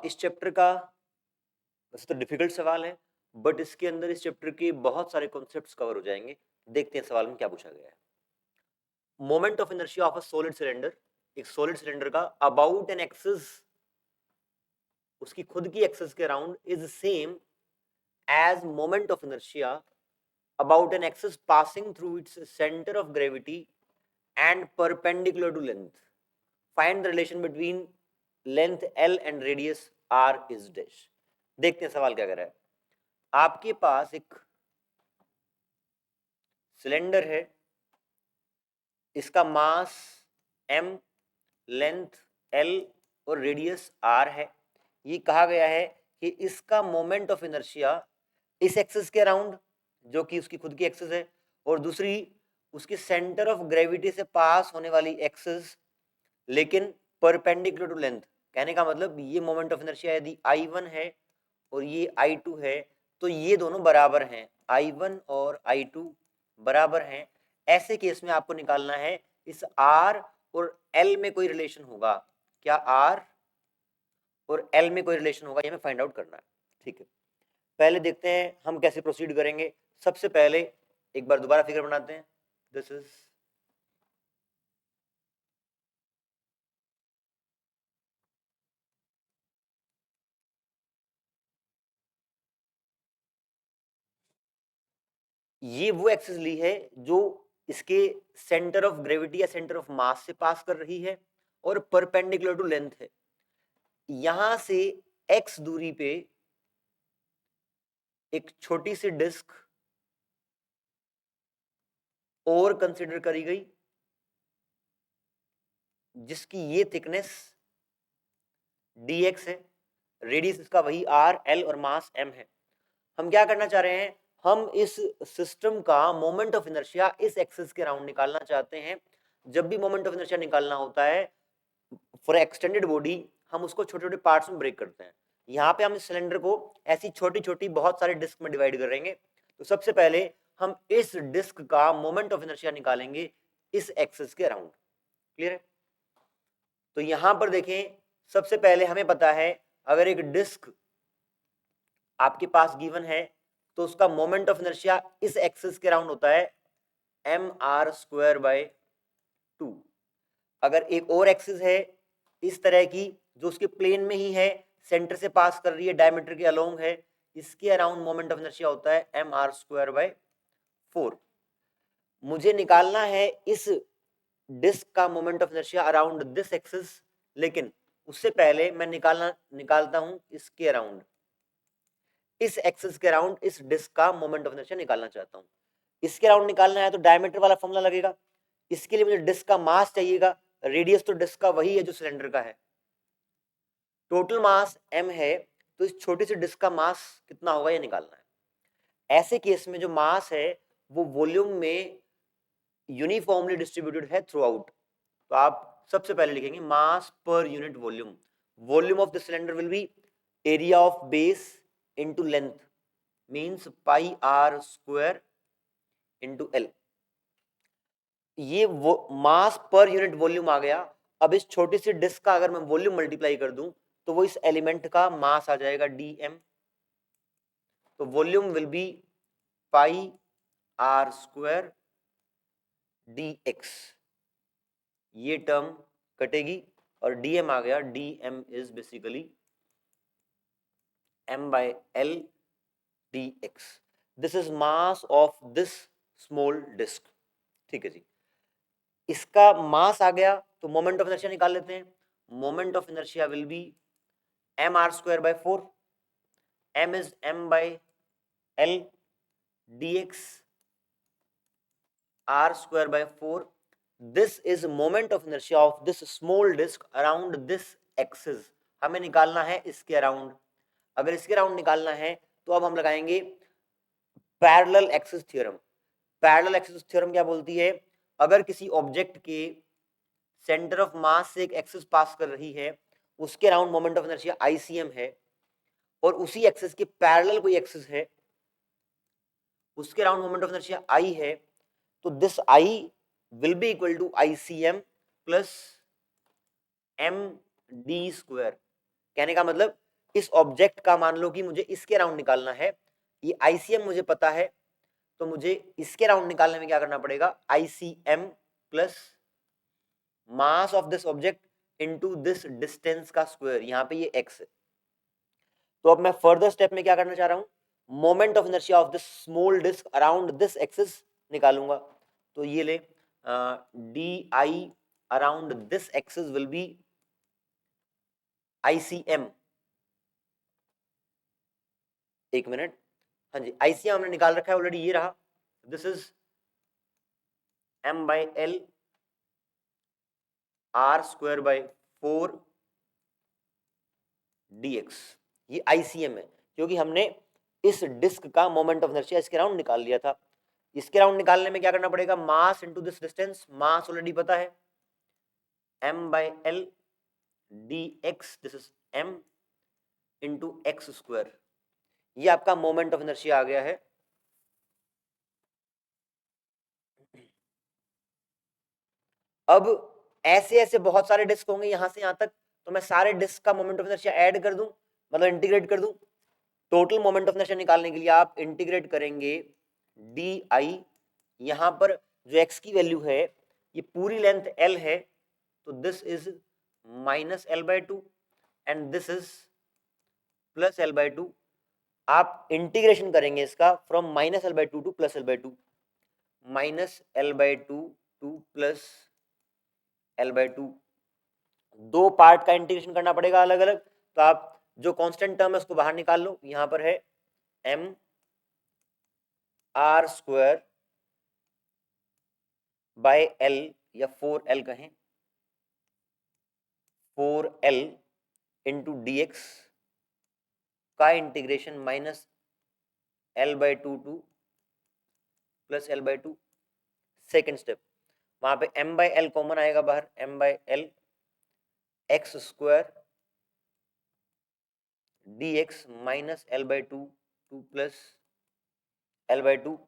इस चैप्टर का वैसे तो डिफिकल्ट सवाल है, बट इसके अंदर इस चैप्टर के बहुत सारे कॉन्सेप्ट्स कवर हो जाएंगे। देखते हैं सवाल में क्या पूछा गया है। Moment of inertia of a solid cylinder, एक सॉलिड सिलेंडर का अबाउट एन एक्सिस, उसकी खुद की एक्सिस के around is same as moment of inertia about an axis passing through its centre of gravity and perpendicular to length. Find the relation between length L and radius R is dash. देखते हैं सवाल क्या कर रहा है। आपके पास एक cylinder है, इसका मास m, लेंथ l और रेडियस r है। ये कहा गया है कि इसका मोमेंट ऑफ इनर्शिया इस एक्सिस के अराउंड, जो कि उसकी खुद की एक्सिस है, और दूसरी उसकी सेंटर ऑफ ग्रेविटी से पास होने वाली एक्सिस, लेकिन परपेंडिकुलर टू लेंथ। कहने का मतलब ये मोमेंट ऑफ इनर्शिया यदि I1 है और ये I2 है, तो ये दोनों बराबर हैं, I1 और I2 बराबर हैं। ऐसे केस में आपको निकालना है इस R और L में कोई रिलेशन होगा क्या, R और L में कोई रिलेशन होगा, ये हमें फाइंड आउट करना है। ठीक है, पहले देखते हैं हम कैसे प्रोसीड करेंगे। सबसे पहले एक बार दोबारा फिगर बनाते हैं। दिस इज ये वो एक्सिस ली है जो इसके सेंटर ऑफ ग्रेविटी या सेंटर ऑफ मास से पास कर रही है और परपेंडिकुलर टू लेंथ है। यहां से x दूरी पे एक छोटी सी डिस्क और कंसिडर करी गई, जिसकी ये थिकनेस dx है, रेडियस इसका वही r, l और मास m है। हम क्या करना चाह रहे हैं, हम इस सिस्टम का मोमेंट ऑफ इनर्शिया इस एक्सिस के अराउंड निकालना चाहते हैं। जब भी मोमेंट ऑफ इनर्शिया निकालना होता है फॉर एक्सटेंडेड बॉडी, हम उसको छोटे छोटे पार्ट्स में ब्रेक करते हैं। यहाँ पे हम इस सिलेंडर को ऐसी छोटी छोटी बहुत सारे डिस्क में डिवाइड करेंगे। तो सबसे पहले हम इस डिस्क का मोमेंट ऑफ इनर्शिया निकालेंगे इस एक्सिस के अराउंड। क्लियर है? तो यहां पर देखें, सबसे पहले हमें पता है अगर एक डिस्क आपके पास गिवन है तो उसका मोमेंट ऑफ इनर्शिया इस एक्सिस के अराउंड होता है mr²/2। अगर एक और एक्सिस है इस तरह की जो उसके प्लेन में ही है, सेंटर से पास कर रही है, डायमीटर के अलोंग है, इसके अराउंड मोमेंट ऑफ इनर्शिया होता है mr²/4। मुझे निकालना है इस डिस्क का moment of inertia around this axis, लेकिन उससे पहले मैं निकालता हूं इसके अराउंड, इस एक्सिस के अराउंड इस डिस्क का मोमेंट ऑफ इनर्शिया निकालना चाहता हूं। इसके अराउंड निकालना है तो डायमीटर वाला फॉर्मूला लगेगा। इसके लिए मुझे डिस्क का मास चाहिएगा, रेडियस तो डिस्क का वही है जो सिलेंडर का है। टोटल मास m है, तो इस छोटी सी डिस्क का मास कितना होगा ये निकालना है। ऐसे केस में जो मास है वो वॉल्यूम में यूनिफॉर्मली डिस्ट्रीब्यूटेड है थ्रू आउट। तो आप सबसे पहले लिखेंगे mass per unit volume. Volume of the cylinder will be area of base into length, means πr² into l। ये वो मास पर यूनिट वॉल्यूम आ गया। अब इस छोटी सी डिस्क का अगर मैं वॉल्यूम मल्टीप्लाई कर दूं तो वो इस एलिमेंट का मास आ जाएगा dm। तो volume will be πr² dx। ये टर्म कटेगी और dm आ गया, dm is basically m/l dx। This is mass of this small disc. ठीक है जी, इसका मास आ गया तो मोमेंट ऑफ इनर्शिया निकाल लेते हैं। Moment of inertia will be mr²/4। m is m/l dx r²/4। this is moment of inertia of this small disk around this axis। हमें निकालना है इसके अराउंड। अगर इसके अराउंड निकालना है तो अब हम लगाएंगे parallel axis theorem. Parallel axis theorem क्या बोलती है, अगर किसी ऑब्जेक्ट के सेंटर ऑफ मास से एक एक्सिस पास कर रही है, उसके around moment of inertia ICM है, और उसी एक्सिस के पैरेलल कोई एक्सिस है, उसके around moment of inertia I है, तो this I will be equal to ICM plus md²। कहने का मतलब इस ऑब्जेक्ट का मान लो कि मुझे इसके अराउंड निकालना है, ये ICM मुझे पता है, तो मुझे इसके अराउंड निकालने में क्या करना पड़ेगा, ICM plus mass of this object into this distance का स्क्वायर, यहाँ पे ये x है। तो अब मैं फर्दर स्टेप में क्या करना चाह रहा हूँ, moment of inertia of this small disc around this axis निकालूंगा। तो ये ले DI around this axis will be ICM, एक मिनट, हाँ जी ICM हमने निकाल रखा है ऑलरेडी, ये रहा, this is M/L r²/4 dx, ये ICM है, क्योंकि हमने इस डिस्क का मोमेंट ऑफ इनर्शिया इसके अराउंड निकाल लिया था। इसके अराउंड निकालने में क्या करना पड़ेगा, mass into this distance, mass already पता है M/L dx, this is M into x², ये आपका मोमेंट ऑफ इनर्शिया आ गया है। अब ऐसे ऐसे बहुत सारे डिस्क होंगे यहां से यहां तक, तो मैं सारे डिस्क का मोमेंट ऑफ इनर्शिया ऐड कर दूं, मतलब इंटीग्रेट कर दूं। टोटल मोमेंट ऑफ इनर्शिया निकालने के लिए आप इंटीग्रेट करेंगे DI, यहां पर जो x की वैल्यू है, ये पूरी लेंथ L है, तो this is -L/2 and this is +L/2। आप इंटीग्रेशन करेंगे इसका from -L/2 to +L/2, -L/2 to +L/2, दो पार्ट का इंटीग्रेशन करना पड़ेगा अलग अलग। तो आप जो कांस्टेंट टर्म है उसको बाहर निकाल लो, यहां पर है mr²/L या 4L कहें, 4L इंटू dx का integration -L/2 to +L/2। Second step, वहां पे M/L कॉमन आएगा बाहर, M/L x² dx -L/2 to +L/2,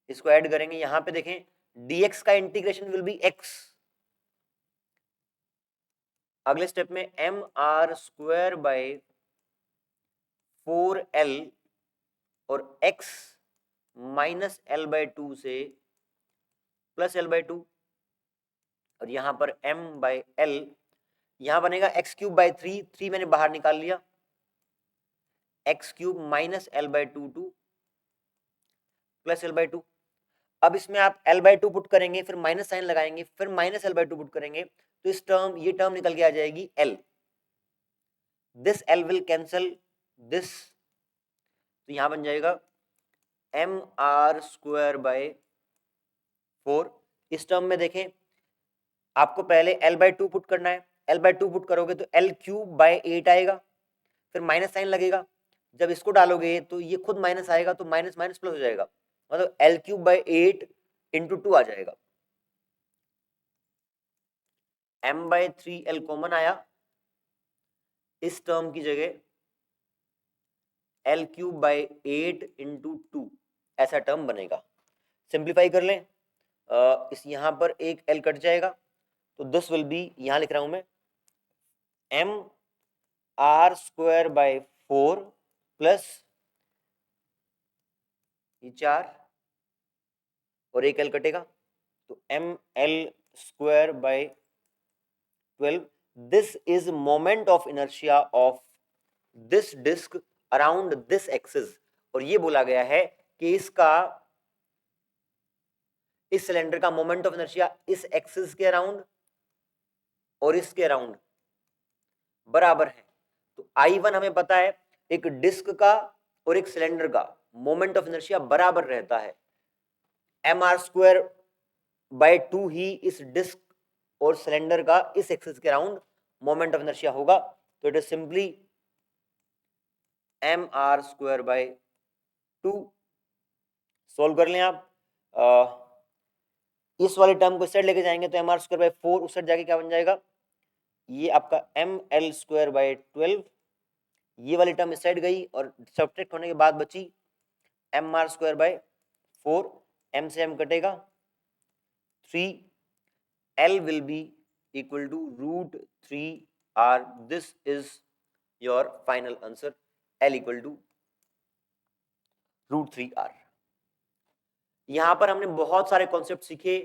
इसको ऐड करेंगे, यहां पे देखें dx का इंटीग्रेशन विल बी x। अगले स्टेप में mr²/4L और x -L/2 से +L/2, और यहां पर M/L, यहां बनेगा x³/3, 3 मैंने बाहर निकाल लिया, x³ -L/2 टू +L/2। अब इसमें आप L/2 पुट करेंगे, फिर माइनस साइन लगाएंगे, फिर -L/2 पुट करेंगे, तो इस टर्म, ये टर्म निकल के आ जाएगी L, this L will cancel this, तो यहां बन जाएगा mr²/4। इस टर्म में देखें, आपको पहले L/2 पुट करना है, L/2 पुट करोगे तो L³/8 आएगा, फिर माइनस साइन लगेगा, जब इसको डालोगे तो ये खुद माइनस आएगा, तो माइनस माइनस प्लस हो जाएगा, मतलब L³/8 इंटू 2 आ जाएगा। M/3L कॉमन आया, इस टर्म की जगह L³/8 इंटू 2 ऐसा टर्म बनेगा। सिंप्लीफाई कर लें, इस यहां पर एक L कट जाएगा, तो दिस विल बी, यहां लिख रहा हूं मैं, mr²/4 प्लस ये 4 और एक L कटेगा, तो mL²/12, this is moment of inertia of this disc around this axis. और ये बोला गया है कि इसका, इस सिलेंडर का मोमेंट ऑफ इनर्शिया इस एक्सिस के अराउंड और इसके अराउंड बराबर है। तो I1 हमें पता है, एक डिस्क का और एक सिलेंडर का मोमेंट ऑफ इनर्शिया बराबर रहता है, mr²/2 ही इस डिस्क और सिलेंडर का इस एक्सिस के अराउंड मोमेंट ऑफ इनर्शिया होगा। तो it is simply mr²/2। Solve कर लें आप, इस वाले टर्म को इस साइड लेके जाएंगे तो mr²/4 उस साइड जाके क्या बन जाएगा, ये आपका mL²/12, ये वाली टर्म इस साइड गई और सब्ट्रैक्ट होने के बाद बची mr²/4, m से m कटेगा, 3L will be equal to √3r, this is your final answer L equal to √3r। यहां पर हमने बहुत सारे कॉन्सेप्ट सीखे।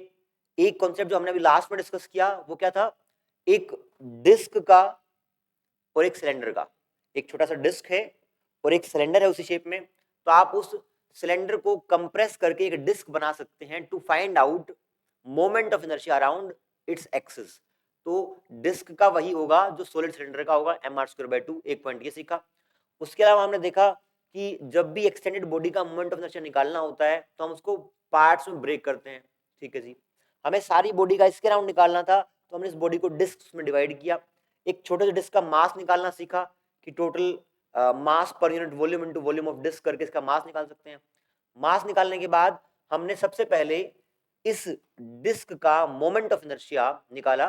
एक कॉन्सेप्ट जो हमने अभी लास्ट में डिस्कस किया वो क्या था, एक डिस्क का और एक सिलेंडर का। एक छोटा सा डिस्क है और एक सिलेंडर है उसी शेप में, तो आप उस सिलेंडर को कंप्रेस करके एक डिस्क बना सकते हैं to find out moment of inertia around its axis. तो डिस्क का वही होगा जो सॉलिड सिलेंडर का होगा, mr²/2। एक पॉइंट ये सीखा। उसके अलावा हमने देखा कि जब भी एक्सटेंडेड बॉडी का मोमेंट ऑफ इनर्शिया निकालना होता है तो हम उसको पार्ट्स में ब्रेक करते हैं। ठीक है जी, हमें सारी बॉडी का इसके अराउंड निकालना था तो हमने इस बॉडी को डिस्क में डिवाइड किया। एक छोटे से डिस्क का मास निकालना सीखा कि total mass per unit volume into volume of disc करके इसका मास निकाल सकते हैं। मास निकालने के बाद हमने सबसे पहले इस डिस्क का मोमेंट ऑफ इनर्शिया निकाला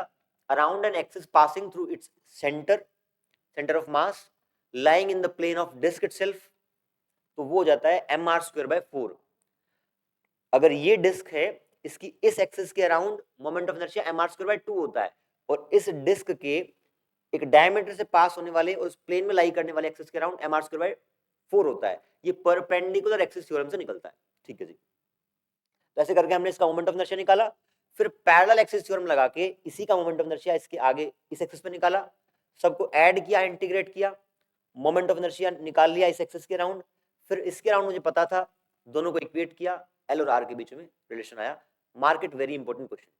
around an axis passing through its centre of mass lying in the plane of disc itself. तो वो हो जाता है mr²/4। अगर ये डिस्क है, इसकी इस एक्सिस के around moment of inertia mr²/2 होता है, और इस डिस्क के एक डायमीटर से पास होने वाले और उस प्लेन में लाई करने वाले एक्सिस के अराउंड mr²/4 होता है। ये परपेंडिकुलर एक्सिस थ्योरम से निकलता है। ठीक है जी, तो ऐसे करके हमने इसका मोमेंट ऑफ इनर्शिया निकाला। फिर पैरेलल एक्सिस थ्योरम लगा के इसी का मोमेंट ऑफ इनर्शिया इसके आगे इस एक्सिस पे निकाला, सबको ऐड किया, इंटीग्रेट किया, मोमेंट ऑफ इनर्शिया निकाल लिया इस एक्सिस के अराउंड। फिर इसके अराउंड मुझे पता था, दोनों को इक्वेट किया, L और R के बीच में रिलेशन आया। Mark it, very important question.